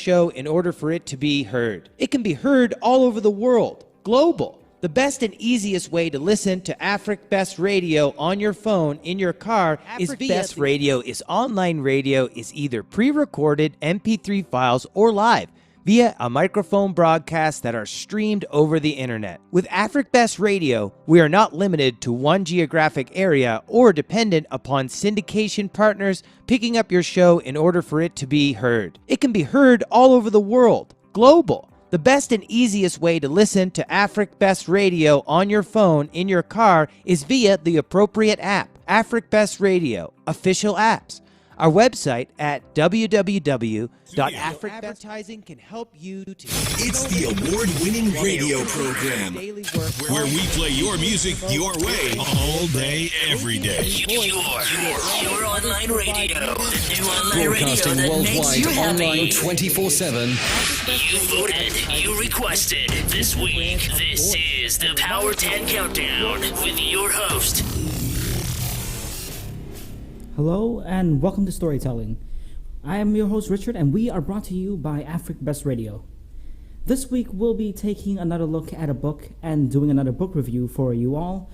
show in order for it to be heard. It can be heard all over the world, global. The best and easiest way to listen to Afrik Best Radio on your phone, in your car, is via Best Radio is online radio, is either pre-recorded MP3 files or live via a microphone broadcast that are streamed over the internet. With Afrik Best Radio, we are not limited to one geographic area or dependent upon syndication partners picking up your show in order for it to be heard. It can be heard all over the world, global. The best and easiest way to listen to Afrik Best Radio on your phone, in your car, is via the appropriate app, Afrik Best Radio, official apps. Our website at www.afric advertising can help you to... It's the award-winning radio program where we play your music your way all day, every day. Your online radio. The new online radio that makes you happy. 24/7. You voted. You requested. This week, this is the Power 10 Countdown with your host. Hello and welcome to Storytelling. I am your host Richard and we are brought to you by Afrik Best Radio. This week we'll be taking another look at a book and doing another book review for you all.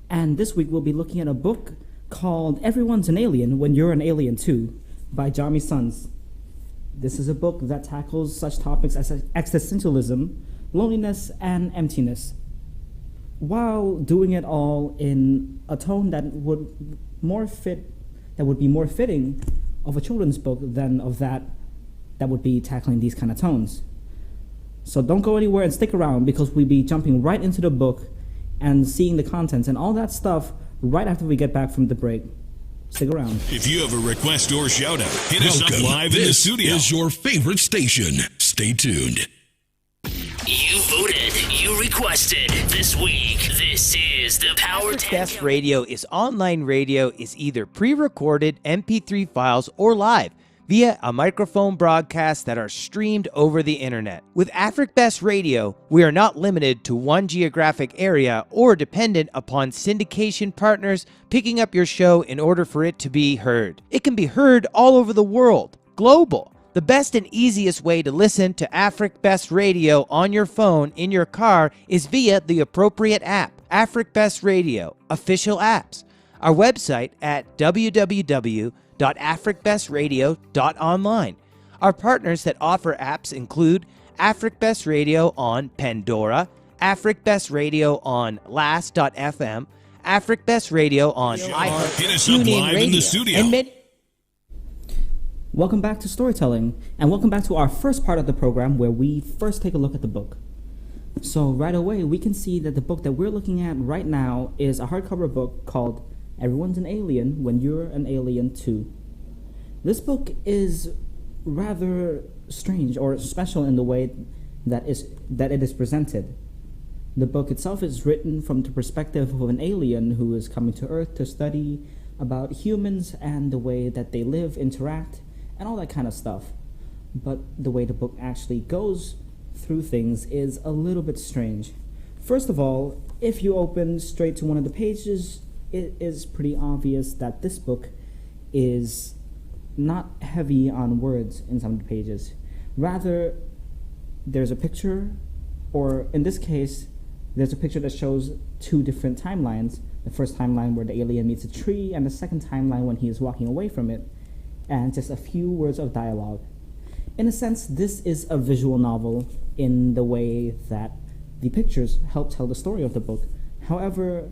And this week we'll be looking at a book called Everyone's an Alien When You're an Alien Too by Jami Sons. This is a book that tackles such topics as existentialism, loneliness, and emptiness, while doing it all in a tone that would be more fitting of a children's book than of that would be tackling these kind of tones. So don't go anywhere and stick around because we'll be jumping right into the book and seeing the contents and all that stuff right after we get back from the break. Stick around. If you have a request or shout out, hit us up live in the studio. This is your favorite station. Stay tuned. You voted. You requested. This week, this is the Power 10 Best Radio is online radio, is either pre-recorded MP3 files or live via a microphone broadcast that are streamed over the internet. With Afrik Best Radio, we are not limited to one geographic area or dependent upon syndication partners picking up your show in order for it to be heard. It can be heard all over the world, global. The best and easiest way to listen to Afrik Best Radio on your phone, in your car, is via the appropriate app, Afrik Best Radio, official apps. Our website at www.africbestradio.online. Our partners that offer apps include Afrik Best Radio on Pandora, Afrik Best Radio on Last.fm, Afrik Best Radio on iHeart, Hit us up live in the studio. and Welcome back to Storytelling, and welcome back to our first part of the program where we first take a look at the book. So right away, we can see that the book that we're looking at right now is a hardcover book called Everyone's an Alien When You're an Alien Too. This book is rather strange or special in the way that it is presented. The book itself is written from the perspective of an alien who is coming to Earth to study about humans and the way that they live, interact, and all that kind of stuff. But the way the book actually goes through things is a little bit strange. First of all, if you open straight to one of the pages, it is pretty obvious that this book is not heavy on words in some of the pages. Rather, there's a picture, or in this case, there's a picture that shows two different timelines. The first timeline where the alien meets a tree, and the second timeline when he is walking away from it, and just a few words of dialogue. In a sense, this is a visual novel in the way that the pictures help tell the story of the book. However,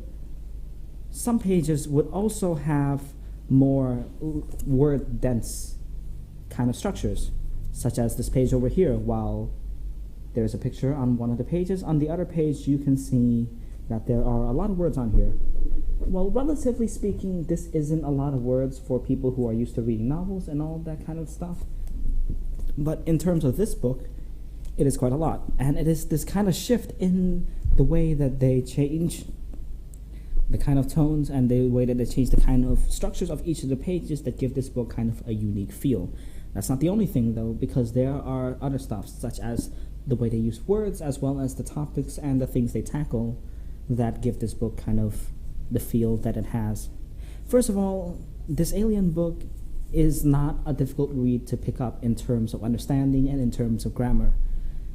some pages would also have more word-dense kind of structures, such as this page over here. While there's a picture on one of the pages, on the other page you can see that there are a lot of words on here. Well, relatively speaking, this isn't a lot of words for people who are used to reading novels and all that kind of stuff. But in terms of this book, it is quite a lot. And it is this kind of shift in the way that they change the kind of tones and the way that they change the kind of structures of each of the pages that give this book kind of a unique feel. That's not the only thing, though, because there are other stuff, such as the way they use words, as well as the topics and the things they tackle that give this book kind of the feel that it has. First of all, this alien book is not a difficult read to pick up in terms of understanding and in terms of grammar.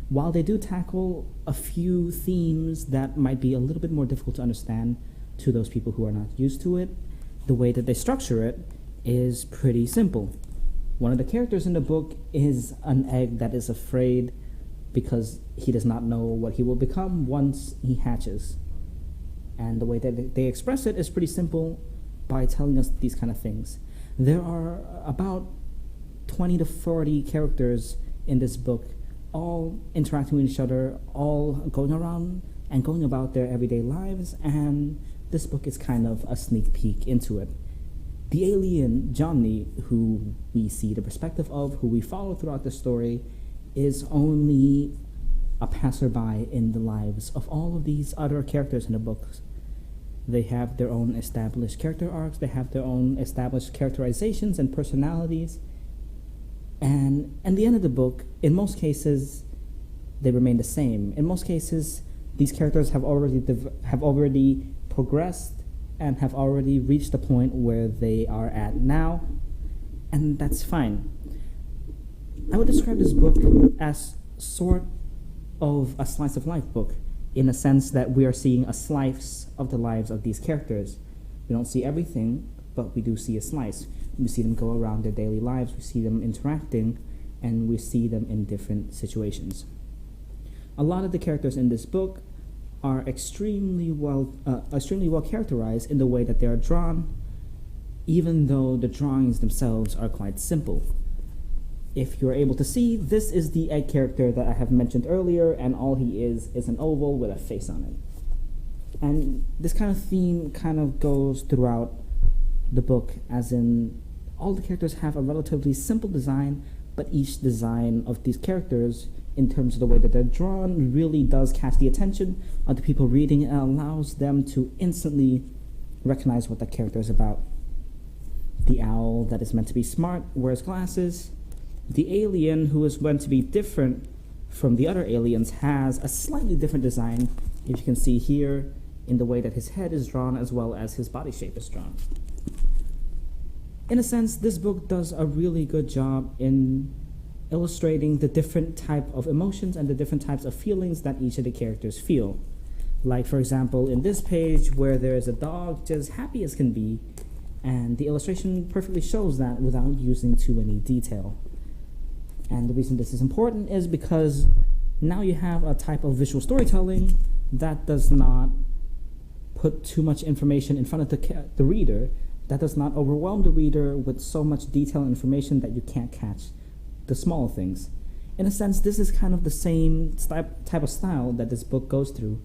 While they do tackle a few themes that might be a little bit more difficult to understand to those people who are not used to it, the way that they structure it is pretty simple. One of the characters in the book is an egg that is afraid because he does not know what he will become once he hatches. And the way that they express it is pretty simple by telling us these kind of things. There are about 20 to 40 characters in this book, all interacting with each other, all going around and going about their everyday lives, and this book is kind of a sneak peek into it. The alien, Johnny, who we see the perspective of, who we follow throughout the story, is only a passerby in the lives of all of these other characters in the books. They have their own established character arcs, they have their own established characterizations and personalities, and at the end of the book, in most cases, they remain the same. In most cases, these characters have already progressed and have already reached the point where they are at now, and that's fine. I would describe this book as sort of a slice of life book, in a sense that we are seeing a slice of the lives of these characters. We don't see everything, but we do see a slice. We see them go around their daily lives, we see them interacting, and we see them in different situations. A lot of the characters in this book are extremely well characterized in the way that they are drawn, even though the drawings themselves are quite simple. If you're able to see, this is the egg character that I have mentioned earlier, and all he is an oval with a face on it. And this kind of theme kind of goes throughout the book, as in all the characters have a relatively simple design, but each design of these characters, in terms of the way that they're drawn, really does catch the attention of the people reading and allows them to instantly recognize what the character is about. The owl that is meant to be smart wears glasses. The alien, who is meant to be different from the other aliens, has a slightly different design, if you can see here, in the way that his head is drawn as well as his body shape is drawn. In a sense, this book does a really good job in illustrating the different type of emotions and the different types of feelings that each of the characters feel. Like, for example, in this page where there is a dog just happy as can be, and the illustration perfectly shows that without using too many detail. And the reason this is important is because now you have a type of visual storytelling that does not put too much information in front of the reader, that does not overwhelm the reader with so much detailed information that you can't catch the small things. In a sense, this is kind of the same type of style that this book goes through,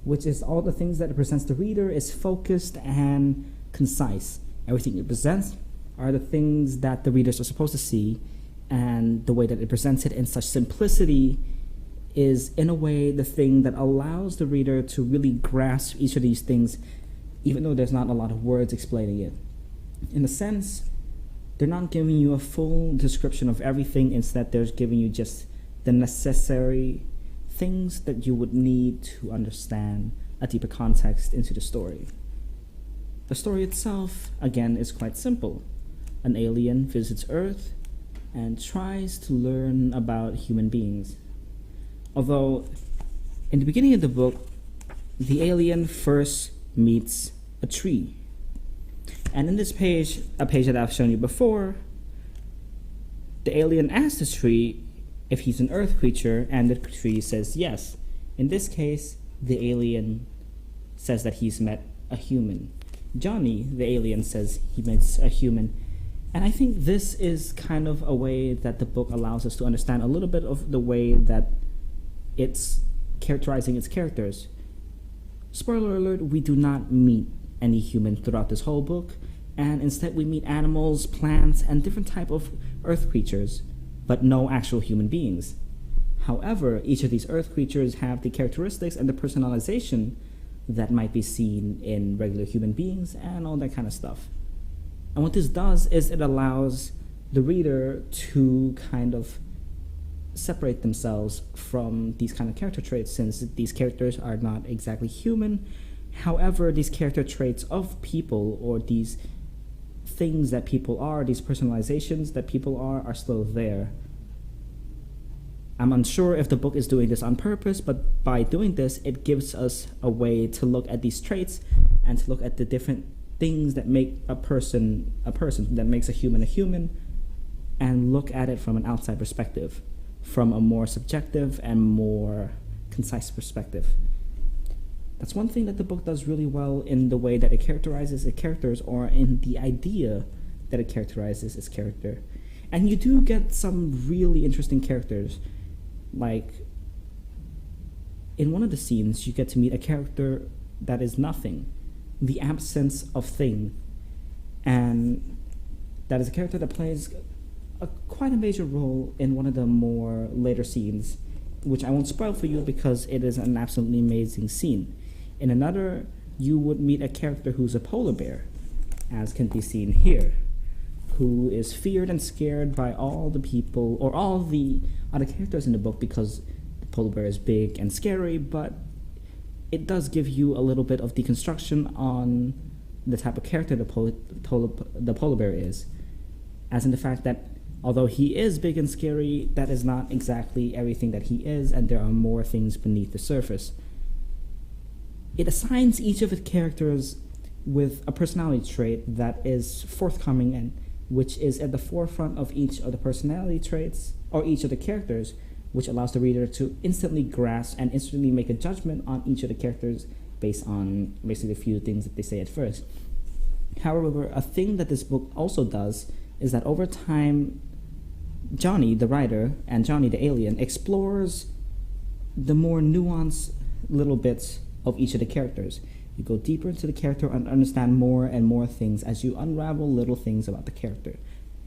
which is all the things that it presents the reader is focused and concise. Everything it presents are the things that the readers are supposed to see, and the way that it presents it in such simplicity is, in a way, the thing that allows the reader to really grasp each of these things, even though there's not a lot of words explaining it. In a sense, they're not giving you a full description of everything. Instead, they're giving you just the necessary things that you would need to understand a deeper context into the story. The story itself, again, is quite simple. An alien visits Earth and tries to learn about human beings. Although, in the beginning of the book, the alien first meets a tree. And in this page, a page that I've shown you before, the alien asks the tree if he's an Earth creature, and the tree says yes. In this case, the alien says that he's met a human. Johnny, the alien, says he meets a human. And I think this is kind of a way that the book allows us to understand a little bit of the way that it's characterizing its characters. Spoiler alert, we do not meet any human throughout this whole book, and instead we meet animals, plants, and different type of Earth creatures, but no actual human beings. However, each of these Earth creatures have the characteristics and the personalization that might be seen in regular human beings and all that kind of stuff. And what this does is it allows the reader to kind of separate themselves from these kind of character traits, since these characters are not exactly human. However, these character traits of people, or these things that people are, these personalizations that people are still there. I'm unsure if the book is doing this on purpose, but by doing this, it gives us a way to look at these traits and to look at the different things that make a person, that makes a human, and look at it from an outside perspective, from a more subjective and more concise perspective. That's one thing that the book does really well in the way that it characterizes its characters, or in the idea that it characterizes its character. And you do get some really interesting characters. Like, in one of the scenes, you get to meet a character that is nothing, the absence of thing. And that is a character that plays quite a major role in one of the more later scenes, which I won't spoil for you because it is an absolutely amazing scene. In another, you would meet a character who's a polar bear, as can be seen here, who is feared and scared by all the people, or all the other characters in the book, because the polar bear is big and scary, but it does give you a little bit of deconstruction on the type of character the polar bear is, as in the fact that although he is big and scary, that is not exactly everything that he is, and there are more things beneath the surface. It assigns each of its characters with a personality trait that is forthcoming and which is at the forefront of each of the personality traits, or each of the characters, which allows the reader to instantly grasp and instantly make a judgment on each of the characters based on basically a few things that they say at first. However, a thing that this book also does is that over time, Johnny, the writer, and Johnny, the alien, explores the more nuanced little bits of each of the characters. You go deeper into the character and understand more and more things as you unravel little things about the character.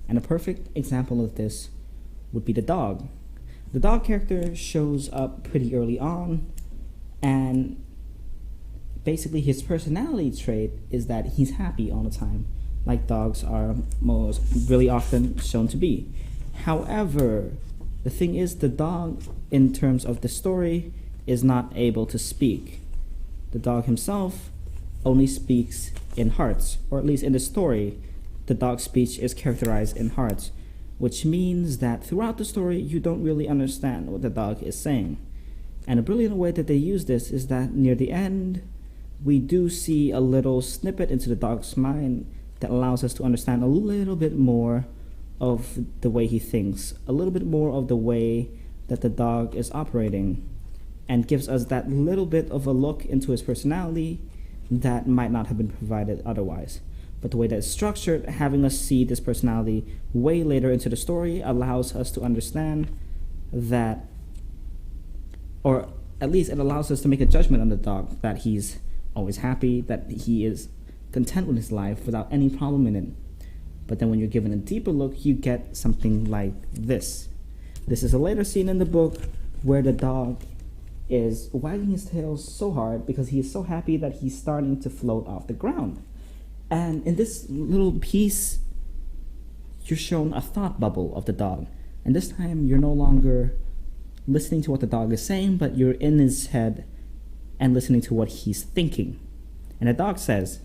And a perfect example of this would be the dog. The dog character shows up pretty early on, and basically his personality trait is that he's happy all the time, like dogs are really often shown to be. However, the thing is, the dog, in terms of the story, is not able to speak. The dog himself only speaks in hearts, or at least in the story, the dog's speech is characterized in hearts, which means that throughout the story, you don't really understand what the dog is saying. And a brilliant way that they use this is that near the end, we do see a little snippet into the dog's mind that allows us to understand a little bit more of the way he thinks, a little bit more of the way that the dog is operating, and gives us that little bit of a look into his personality that might not have been provided otherwise. But the way that it's structured, having us see this personality way later into the story, allows us to understand that, or at least it allows us to make a judgment on the dog, that he's always happy, that he is content with his life without any problem in it. But then when you're given a deeper look, you get something like this. This is a later scene in the book where the dog is wagging his tail so hard because he is so happy that he's starting to float off the ground. And in this little piece, you're shown a thought bubble of the dog. And this time, you're no longer listening to what the dog is saying, but you're in his head and listening to what he's thinking. And the dog says,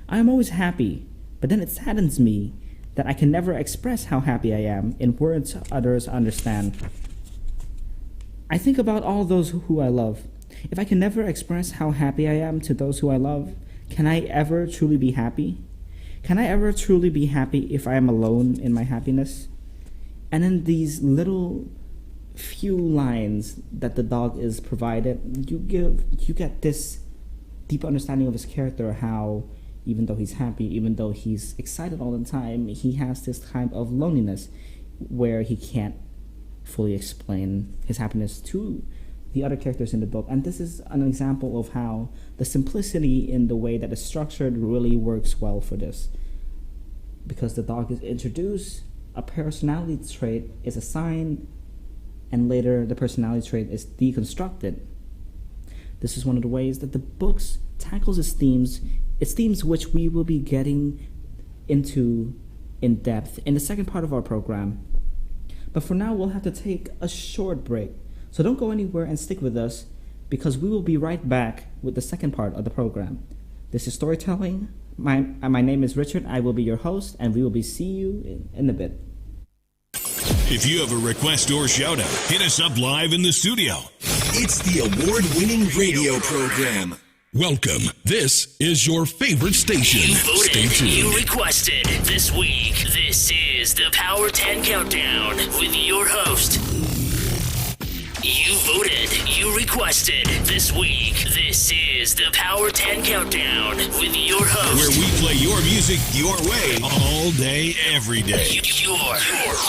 "I am always happy, but then it saddens me that I can never express how happy I am in words others understand. I think about all those who I love. If I can never express how happy I am to those who I love, can I ever truly be happy? Can I ever truly be happy if I am alone in my happiness?" And in these little few lines that the dog is provided, you get this deep understanding of his character, how even though he's happy, even though he's excited all the time, he has this kind of loneliness where he can't fully explain his happiness to the other characters in the book. And this is an example of how the simplicity in the way that it's structured really works well for this. Because the dog is introduced, a personality trait is assigned, and later the personality trait is deconstructed. This is one of the ways that the book tackles its themes which we will be getting into in depth in the second part of our program. But for now, we'll have to take a short break. So don't go anywhere and stick with us, because we will be right back with the second part of the program. This is Storytelling My name is Richard. I will be your host, and we will be see you in a bit. If you have a request or shout out, hit us up live in the studio. It's the award-winning radio program. Welcome. This is your favorite station. You voted, Stay tuned. you requested. This week, this is the Power 10 Countdown with your host. You voted, you requested. This week, this is the Power 10 Countdown with your host. Where we play your music your way all day, every day.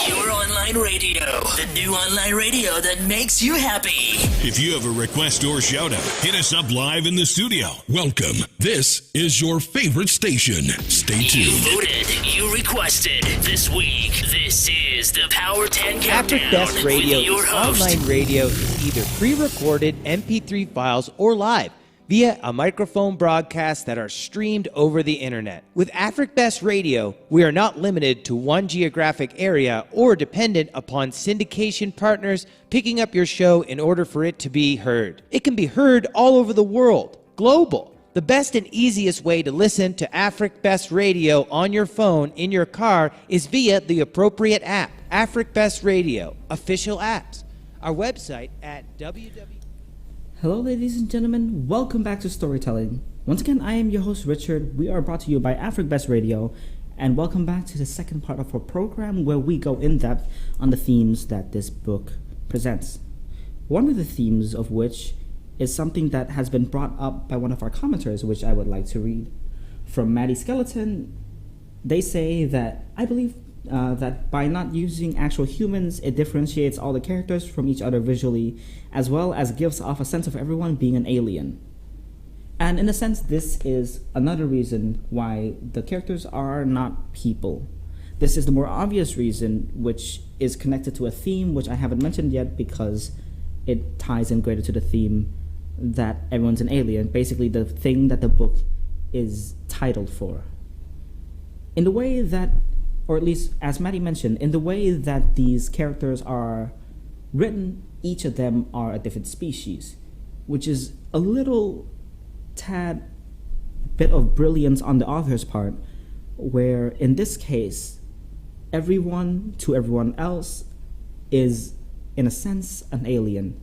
Your online radio. The new online radio that makes you happy. If you have a request or shout out, hit us up live in the studio. Welcome. This is your favorite station. Stay tuned. You voted, you requested. This week, this is the Power 10 Countdown Afrik Best Radio with your is host. online radio is either pre-recorded MP3 files or live via a microphone broadcast that are streamed over the internet. With Afrik Best Radio, we are not limited to one geographic area or dependent upon syndication partners picking up your show in order for it to be heard. It can be heard all over the world, global. The best and easiest way to listen to Afrik Best Radio on your phone in your car is via the appropriate app, Afrik Best Radio, official apps. Our website at www. Hello, ladies and gentlemen. Welcome back to Storytelling. Once again, I am your host, Richard. We are brought to you by Afrik Best Radio, and welcome back to the second part of our program where we go in depth on the themes that this book presents. One of the themes of which is something that has been brought up by one of our commenters, which I would like to read. From Maddie Skeleton, they say that, I believe that by not using actual humans, it differentiates all the characters from each other visually, as well as gives off a sense of everyone being an alien. And in a sense, this is another reason why the characters are not people. This is the more obvious reason, which is connected to a theme which I haven't mentioned yet because it ties in greater to the theme that everyone's an alien, basically the thing that the book is titled for. In the way that, or at least as Maddie mentioned, in the way that these characters are written, each of them are a different species, which is a little tad bit of brilliance on the author's part, where in this case, everyone to everyone else is, in a sense, an alien.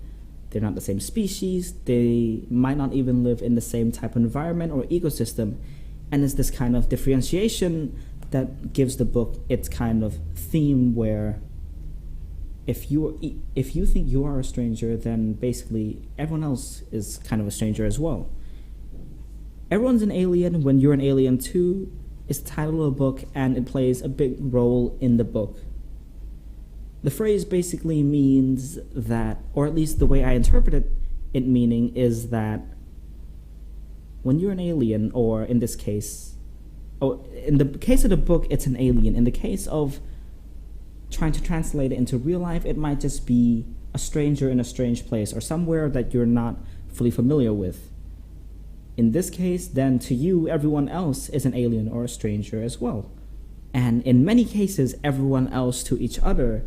They're not the same species, they might not even live in the same type of environment or ecosystem, and it's this kind of differentiation that gives the book its kind of theme where if you think you are a stranger, then basically everyone else is kind of a stranger as well. Everyone's an alien when you're an alien too is the title of the book, and it plays a big role in the book. The phrase basically means that, or at least the way I interpret it meaning is that when you're an alien, or in this case, in the case of the book, it's an alien. In the case of trying to translate it into real life, it might just be a stranger in a strange place or somewhere that you're not fully familiar with. In this case, then to you, everyone else is an alien or a stranger as well. And in many cases, everyone else to each other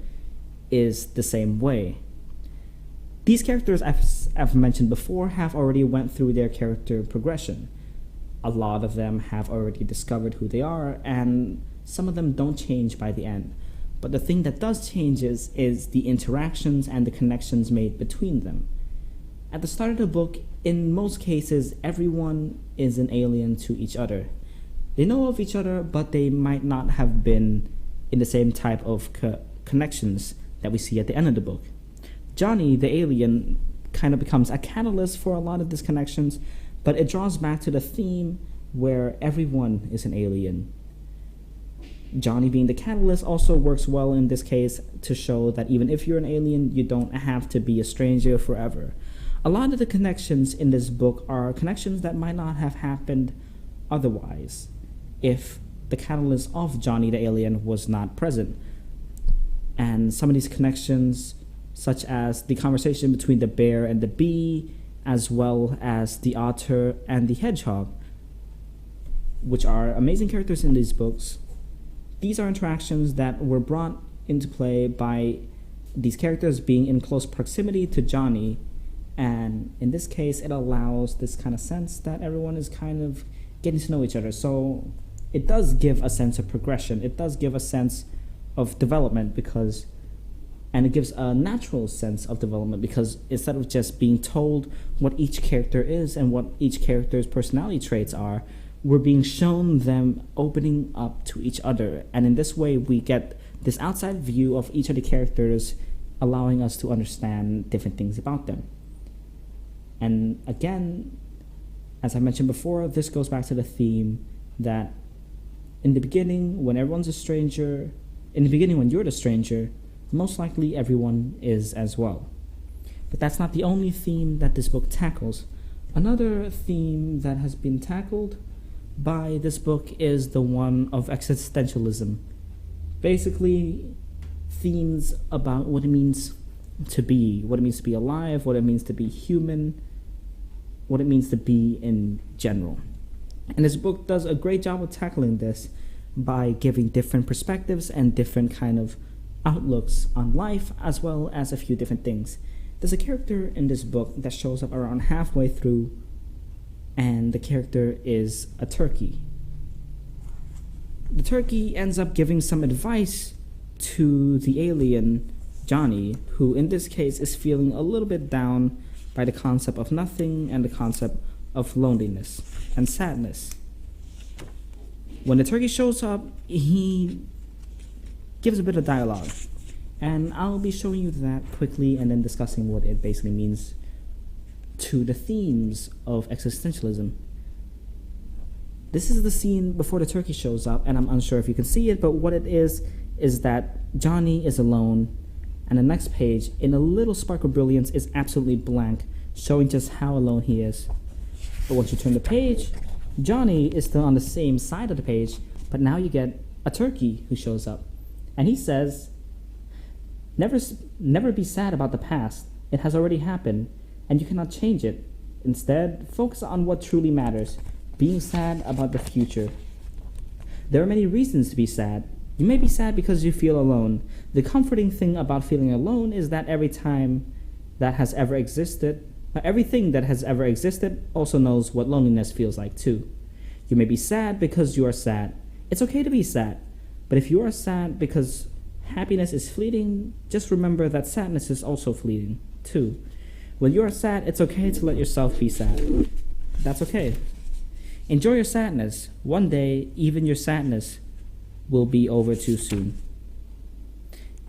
is the same way. These characters, as I've mentioned before, have already went through their character progression. A lot of them have already discovered who they are, and some of them don't change by the end. But the thing that does change is the interactions and the connections made between them. At the start of the book, in most cases, everyone is an alien to each other. They know of each other, but they might not have been in the same type of connections that we see at the end of the book. Johnny, the alien, kind of becomes a catalyst for a lot of these connections, but it draws back to the theme where everyone is an alien. Johnny being the catalyst also works well in this case to show that even if you're an alien, you don't have to be a stranger forever. A lot of the connections in this book are connections that might not have happened otherwise if the catalyst of Johnny the alien was not present. And some of these connections, such as the conversation between the bear and the bee, as well as the otter and the hedgehog, which are amazing characters in these books. These are interactions that were brought into play by these characters being in close proximity to Johnny, and in this case it allows this kind of sense that everyone is kind of getting to know each other. So it does give a sense of progression. It does give a sense of development and it gives a natural sense of development because instead of just being told what each character is and what each character's personality traits are, we're being shown them opening up to each other. And in this way, we get this outside view of each of the characters, allowing us to understand different things about them. And again, as I mentioned before, this goes back to the theme that in the beginning, when everyone's a stranger, in the beginning when you're the stranger, most likely everyone is as well. But that's not the only theme that this book tackles. Another theme that has been tackled by this book is the one of existentialism. Basically, themes about what it means to be alive, what it means to be human, what it means to be in general. And this book does a great job of tackling this by giving different perspectives and different kind of outlooks on life, as well as a few different things. There's a character in this book that shows up around halfway through, and the character is a turkey. The turkey ends up giving some advice to the alien, Johnny, who in this case is feeling a little bit down by the concept of nothing and the concept of loneliness and sadness. When the turkey shows up, he gives a bit of dialogue, and I'll be showing you that quickly and then discussing what it basically means to the themes of existentialism. This is the scene before the turkey shows up, and I'm unsure if you can see it, but what it is that Johnny is alone, and the next page, in a little spark of brilliance, is absolutely blank, showing just how alone he is. But once you turn the page, Johnny is still on the same side of the page, but now you get a turkey who shows up. And he says, never be sad about the past. It has already happened, and you cannot change it. Instead, focus on what truly matters, being sad about the future. There are many reasons to be sad. You may be sad because you feel alone. The comforting thing about feeling alone is that everything that has ever existed also knows what loneliness feels like too. You may be sad because you are sad. It's okay to be sad. But if you are sad because happiness is fleeting, just remember that sadness is also fleeting too. When you are sad, it's okay to let yourself be sad. That's okay. Enjoy your sadness. One day, even your sadness will be over too soon.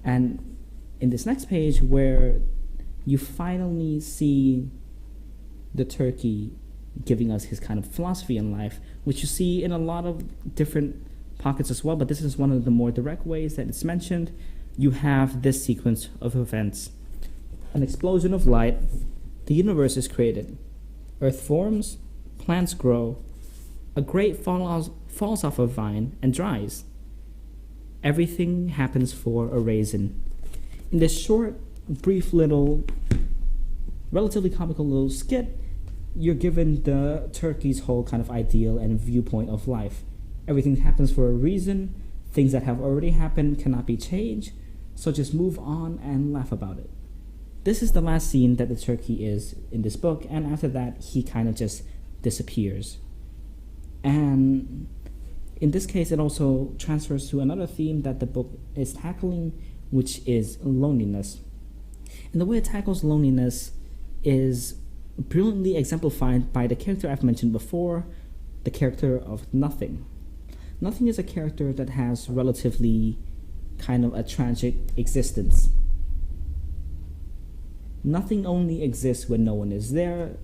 And in this next page, where you finally see the turkey giving us his kind of philosophy in life, which you see in a lot of different pockets as well, but this is one of the more direct ways that it's mentioned. You have this sequence of events. An explosion of light, the universe is created. Earth forms, plants grow, a grape falls off a vine and dries. Everything happens for a reason. In this short, brief little, relatively comical little skit, you're given the turkey's whole kind of ideal and viewpoint of life. Everything happens for a reason. Things that have already happened cannot be changed, so just move on and laugh about it. This is the last scene that the turkey is in this book, and after that, he kind of just disappears. And in this case, it also transfers to another theme that the book is tackling, which is loneliness. And the way it tackles loneliness is brilliantly exemplified by the character I've mentioned before, the character of Nothing. Nothing is a character that has relatively kind of a tragic existence. Nothing only exists when no one is there,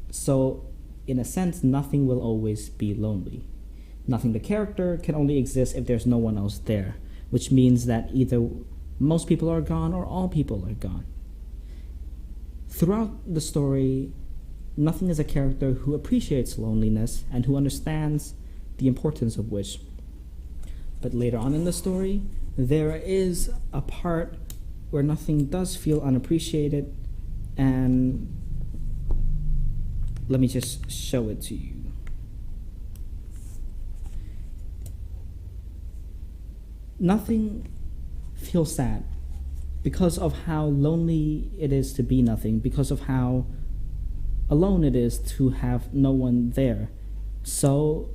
so in a sense, Nothing will always be lonely. Nothing the character can only exist if there's no one else there, which means that either most people are gone or all people are gone. Throughout the story, Nothing is a character who appreciates loneliness and who understands the importance of which. But later on in the story, there is a part where Nothing does feel unappreciated, and let me just show it to you. Nothing feels sad because of how lonely it is to be nothing, because of how alone it is to have no one there. So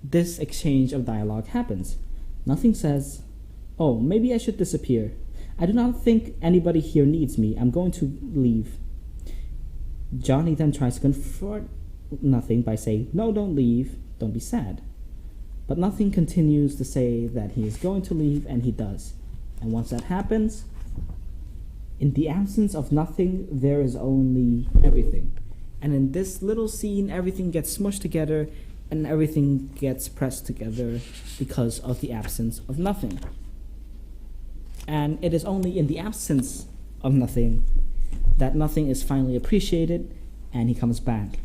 this exchange of dialogue happens. Nothing says, "Oh, maybe I should disappear. I do not think anybody here needs me. I'm going to leave." Johnny then tries to confront Nothing by saying, "No, don't leave. Don't be sad." But Nothing continues to say that he is going to leave, and he does. And once that happens, in the absence of nothing, there is only everything. And in this little scene, everything gets smushed together and everything gets pressed together because of the absence of nothing. And it is only in the absence of nothing that nothing is finally appreciated and he comes back,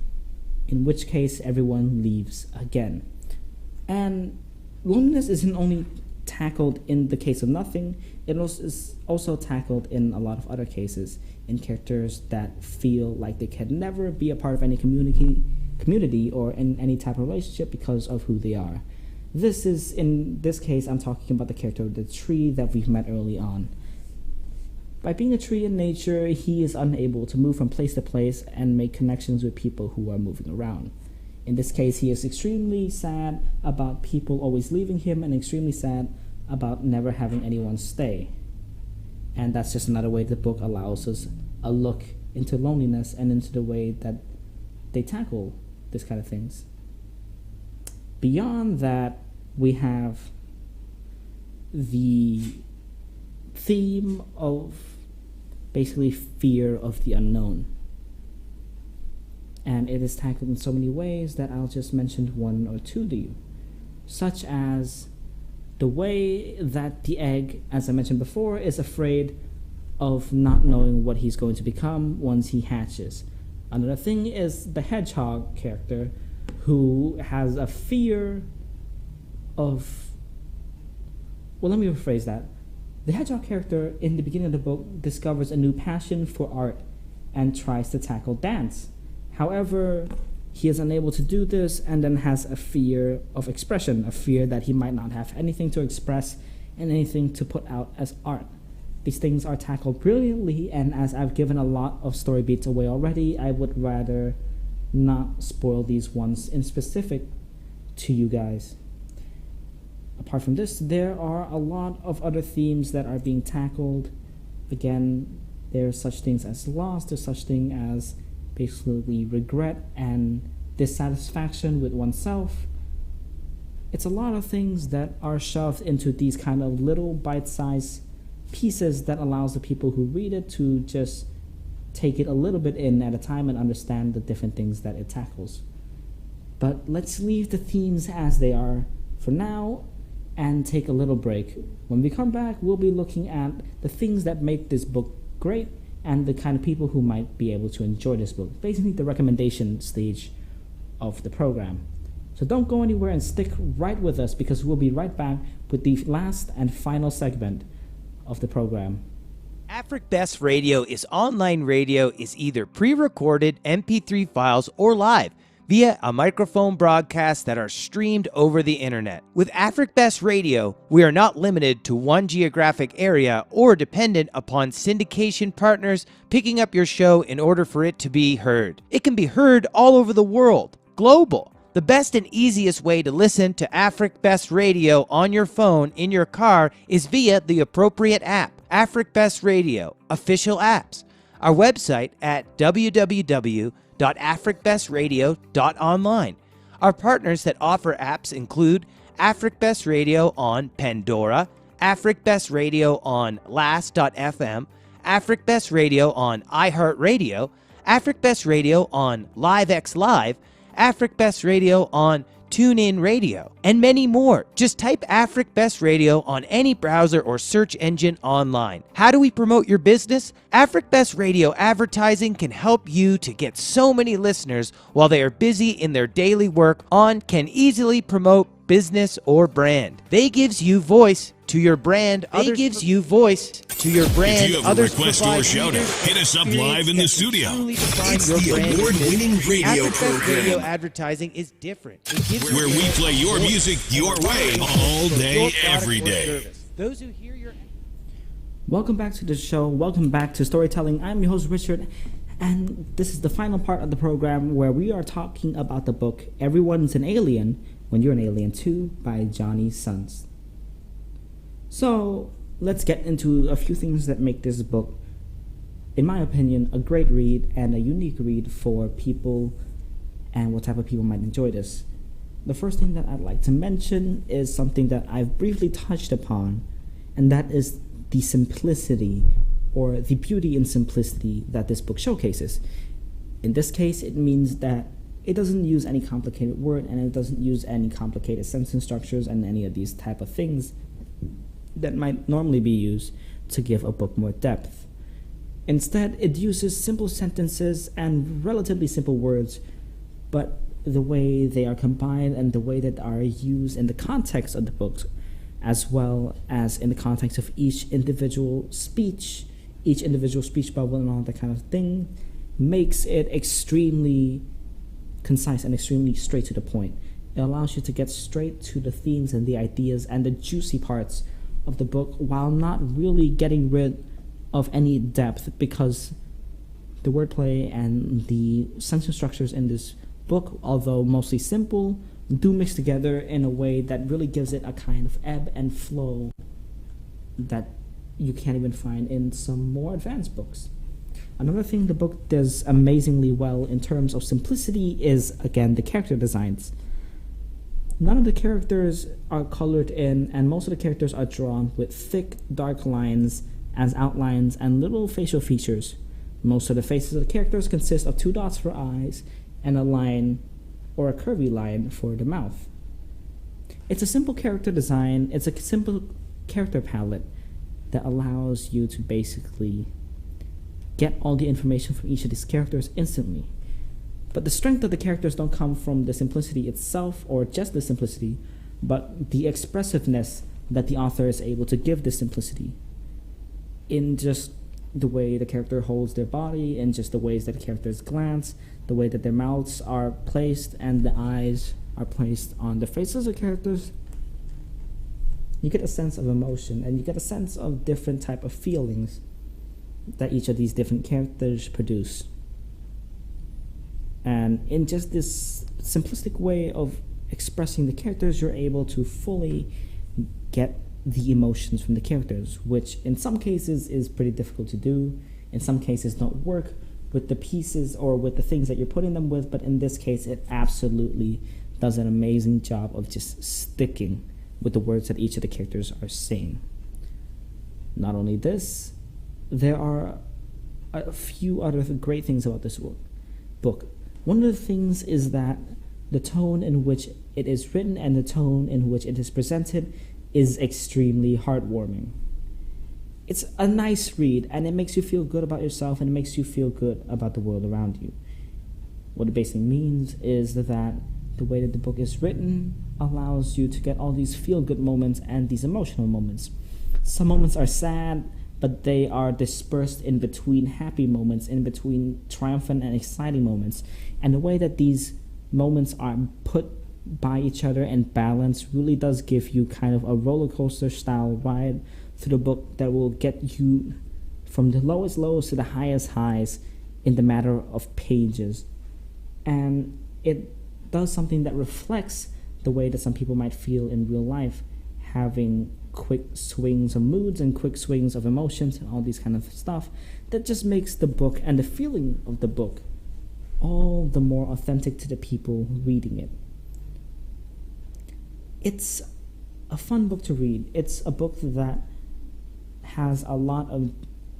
in which case everyone leaves again. And loneliness isn't only tackled in the case of nothing, it is also tackled in a lot of other cases, in characters that feel like they can never be a part of any community or in any type of relationship because of who they are. In this case, I'm talking about the character of the tree that we've met early on. By being a tree in nature, he is unable to move from place to place and make connections with people who are moving around. In this case, he is extremely sad about people always leaving him and extremely sad about never having anyone stay. And that's just another way the book allows us a look into loneliness and into the way that they tackle this kind of things. Beyond that, we have the theme of basically fear of the unknown. And it is tackled in so many ways that I'll just mention one or two to you, such as the way that the egg, as I mentioned before, is afraid of not knowing what he's going to become once he hatches. Another thing is the hedgehog character, who has a fear of... Well, let me rephrase that. The hedgehog character in the beginning of the book discovers a new passion for art and tries to tackle dance. However, he is unable to do this and then has a fear of expression, a fear that he might not have anything to express and anything to put out as art. These things are tackled brilliantly, and as I've given a lot of story beats away already, I would rather not spoil these ones in specific to you guys. Apart from this, there are a lot of other themes that are being tackled. Again, there's such things as loss, there's such thing as basically regret and dissatisfaction with oneself. It's a lot of things that are shoved into these kind of little bite-sized pieces that allows the people who read it to just take it a little bit in at a time and understand the different things that it tackles. But let's leave the themes as they are for now and take a little break. When we come back, we'll be looking at the things that make this book great and the kind of people who might be able to enjoy this book. Basically, the recommendation stage of the program. So don't go anywhere and stick right with us, because we'll be right back with the last and final segment of the program. Afrik Best Radio is online radio is either pre-recorded MP3 files or live via a microphone broadcast that are streamed over the internet. With Afrik Best Radio, we are not limited to one geographic area or dependent upon syndication partners picking up your show in order for it to be heard. It can be heard all over the world, global. The best and easiest way to listen to Afrik Best Radio on your phone in your car is via the appropriate app, Afrik Best Radio, official apps. Our website at www.africbestradio.online. Our partners that offer apps include Afrik Best Radio on Pandora, Afrik Best Radio on Last.fm, Afrik Best Radio on iHeartRadio, Afrik Best Radio on LiveX Live, Afrik Best Radio on TuneIn Radio, and many more. Just type Afrik Best Radio on any browser or search engine online. How do we promote your business? Afrik Best Radio advertising can help you to get so many listeners while they are busy in their daily work can easily promote business or brand. They gives you voice to your brand. If you have a request or shout out, hit us up live in the studio. It's the award-winning radio program. Radio advertising is different. Where we play your music your way all day, every day. Those who hear your... Welcome back to the show. Welcome back to Storytelling. I'm your host, Richard, And this is the final part of the program where we are talking about the book Everyone's an Alien When You're an Alien Too by Johnny Sons. So let's get into a few things that make this book, in my opinion, a great read and a unique read for people and what type of people might enjoy this. The first thing that I'd like to mention is something that I've briefly touched upon, and that is the simplicity or the beauty and simplicity that this book showcases. In this case, it means that it doesn't use any complicated word and it doesn't use any complicated sentence structures and any of these type of things that might normally be used to give a book more depth. Instead, it uses simple sentences and relatively simple words, but the way they are combined and the way that are used in the context of the book, as well as in the context of each individual speech bubble and all that kind of thing, makes it extremely concise and extremely straight to the point. It allows you to get straight to the themes and the ideas and the juicy parts of the book while not really getting rid of any depth, because the wordplay and the sentence structures in this book, although mostly simple, do mix together in a way that really gives it a kind of ebb and flow that you can't even find in some more advanced books. Another thing the book does amazingly well in terms of simplicity is, again, the character designs. None of the characters are colored in, and most of the characters are drawn with thick, dark lines as outlines and little facial features. Most of the faces of the characters consist of 2 dots for eyes and a line or a curvy line for the mouth. It's a simple character design, it's a simple character palette that allows you to basically get all the information from each of these characters instantly. But the strength of the characters don't come from the simplicity itself or just the simplicity, but the expressiveness that the author is able to give this simplicity in just the way the character holds their body, in just the ways that the characters glance, the way that their mouths are placed and the eyes are placed on the faces of characters. You get a sense of emotion and you get a sense of different type of feelings that each of these different characters produce. And in just this simplistic way of expressing the characters, you're able to fully get the emotions from the characters, which in some cases is pretty difficult to do. In some cases don't work with the pieces or with the things that you're putting them with, but in this case it absolutely does an amazing job of just sticking with the words that each of the characters are saying. Not only this, there are a few other great things about this book. One of the things is that the tone in which it is written and the tone in which it is presented is extremely heartwarming. It's a nice read and it makes you feel good about yourself and it makes you feel good about the world around you. What it basically means is that the way that the book is written allows you to get all these feel-good moments and these emotional moments. Some moments are sad, but they are dispersed in between happy moments, in between triumphant and exciting moments. And the way that these moments are put by each other and balanced really does give you kind of a roller coaster style ride through the book that will get you from the lowest lows to the highest highs in the matter of pages. And it does something that reflects the way that some people might feel in real life, having quick swings of moods and quick swings of emotions and all these kind of stuff that just makes the book and the feeling of the book all the more authentic to the people reading it. It's a fun book to read. It's a book that has a lot of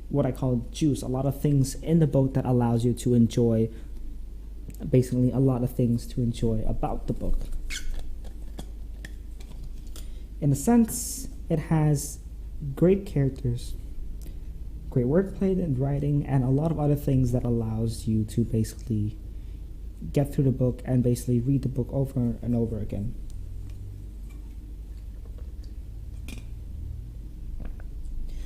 what I call juice, a lot of things in the book that allows you to enjoy, basically a lot of things to enjoy about the book. In a sense, it has great characters, great wordplay and writing, and a lot of other things that allows you to basically get through the book and basically read the book over and over again.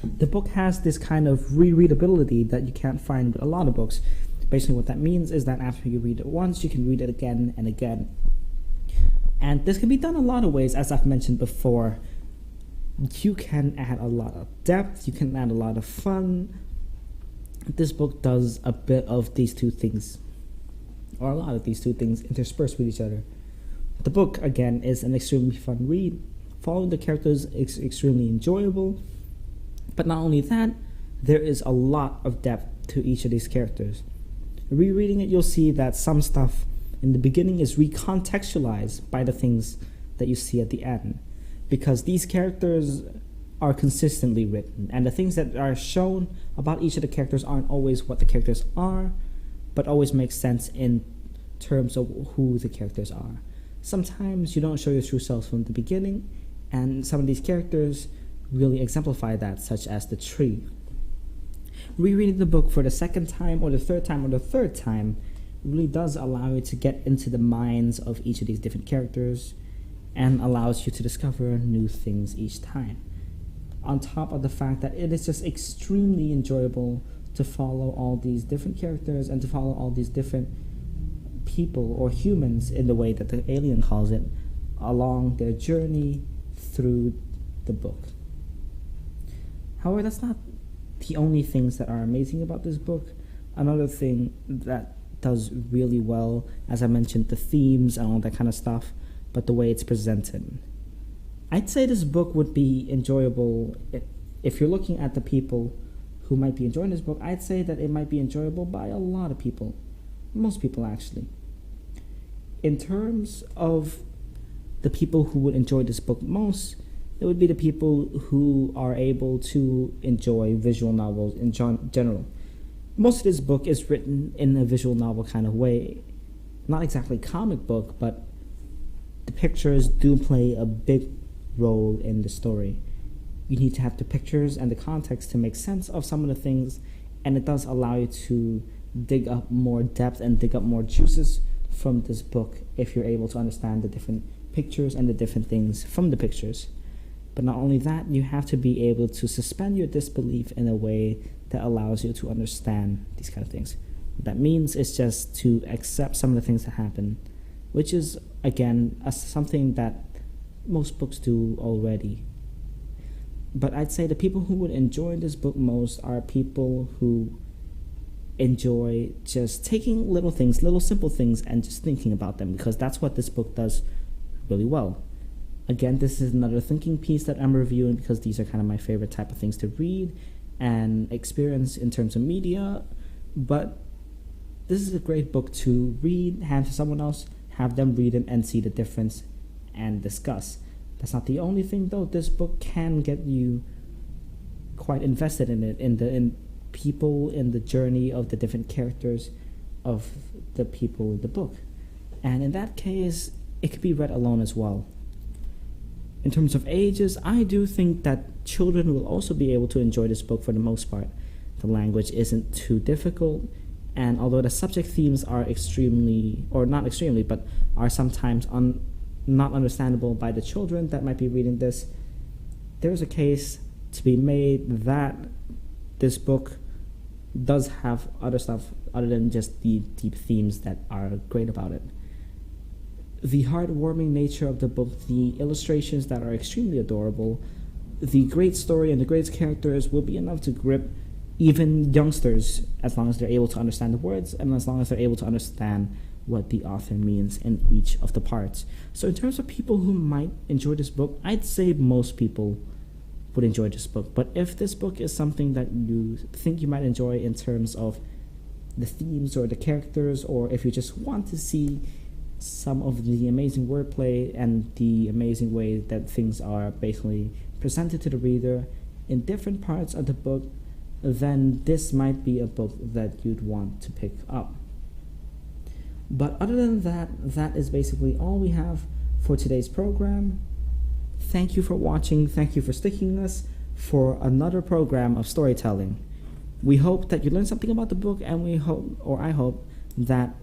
The book has this kind of rereadability that you can't find with a lot of books. Basically what that means is that after you read it once, you can read it again and again. And this can be done a lot of ways, as I've mentioned before. You can add a lot of depth, you can add a lot of fun, this book does a bit of these two things, or a lot of these two things interspersed with each other. The book, again, is an extremely fun read. Following the characters is extremely enjoyable. But not only that, there is a lot of depth to each of these characters. Rereading it, you'll see that some stuff in the beginning is recontextualized by the things that you see at the end, because these characters are consistently written, and the things that are shown about each of the characters aren't always what the characters are, but always make sense in terms of who the characters are. Sometimes you don't show your true selves from the beginning, and some of these characters really exemplify that, such as the tree. Rereading the book for the second time or the third time really does allow you to get into the minds of each of these different characters and allows you to discover new things each time. On top of the fact that it is just extremely enjoyable to follow all these different characters and to follow all these different people or humans, in the way that the alien calls it, along their journey through the book. However, that's not the only things that are amazing about this book. Another thing that does really well, as I mentioned, the themes and all that kind of stuff, but the way it's presented. I'd say this book would be enjoyable if you're looking at the people who might be enjoying this book. I'd say that it might be enjoyable by a lot of people, most people actually. In terms of the people who would enjoy this book most, it would be the people who are able to enjoy visual novels in general. Most of this book is written in a visual novel kind of way. Not exactly comic book, but the pictures do play a big role in the story. You need to have the pictures and the context to make sense of some of the things, and it does allow you to dig up more depth and dig up more juices from this book if you're able to understand the different pictures and the different things from the pictures. But not only that, you have to be able to suspend your disbelief in a way that allows you to understand these kind of things. What that means is just to accept some of the things that happen, which is, again, something that most books do already. But I'd say the people who would enjoy this book most are people who enjoy just taking little things, little simple things, and just thinking about them, because that's what this book does really well. Again, this is another thinking piece that I'm reviewing because these are kind of my favorite type of things to read and experience in terms of media. But this is a great book to read, hand to someone else, have them read it and see the difference and discuss. That's not the only thing though. This book can get you quite invested in it, in people, in the journey of the different characters of the people in the book. And in that case, it could be read alone as well. In terms of ages, I do think that children will also be able to enjoy this book for the most part. The language isn't too difficult, and although the subject themes are extremely, or not extremely, but are sometimes not understandable by the children that might be reading this, there's a case to be made that this book does have other stuff other than just the deep themes that are great about it. The heartwarming nature of the book, the illustrations that are extremely adorable, the great story and the great characters will be enough to grip even youngsters, as long as they're able to understand the words and as long as they're able to understand what the author means in each of the parts. So in terms of people who might enjoy this book, I'd say most people would enjoy this book. But if this book is something that you think you might enjoy in terms of the themes or the characters, or if you just want to see some of the amazing wordplay and the amazing way that things are basically presented to the reader in different parts of the book, then this might be a book that you'd want to pick up. But other than that, that is basically all we have for today's program. Thank you for watching. Thank you for sticking with us for another program of storytelling. We hope that you learned something about the book, and I hope that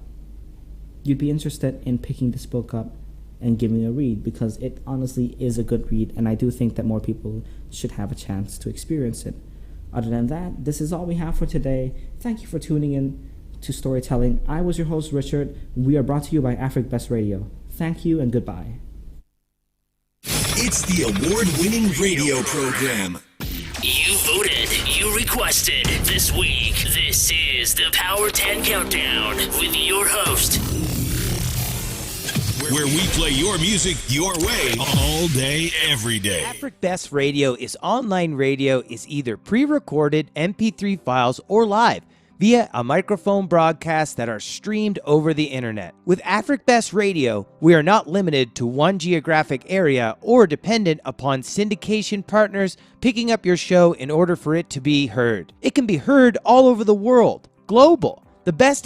you'd be interested in picking this book up and giving it a read, because it honestly is a good read, and I do think that more people should have a chance to experience it. Other than that, this is all we have for today. Thank you for tuning in to Storytelling. I was your host, Richard. We are brought to you by Afrik Best Radio. Thank you and goodbye. It's the award-winning radio program. You voted. You you requested. This week, this is the Power 10 Countdown with your host, where we play your music your way all day, every day. Afrik Best Radio is online radio is either pre-recorded MP3 files or live via a microphone broadcast that are streamed over the internet. With Afrik Best Radio, we are not limited to one geographic area or dependent upon syndication partners picking up your show in order for it to be heard. It can be heard all over the world, global. The best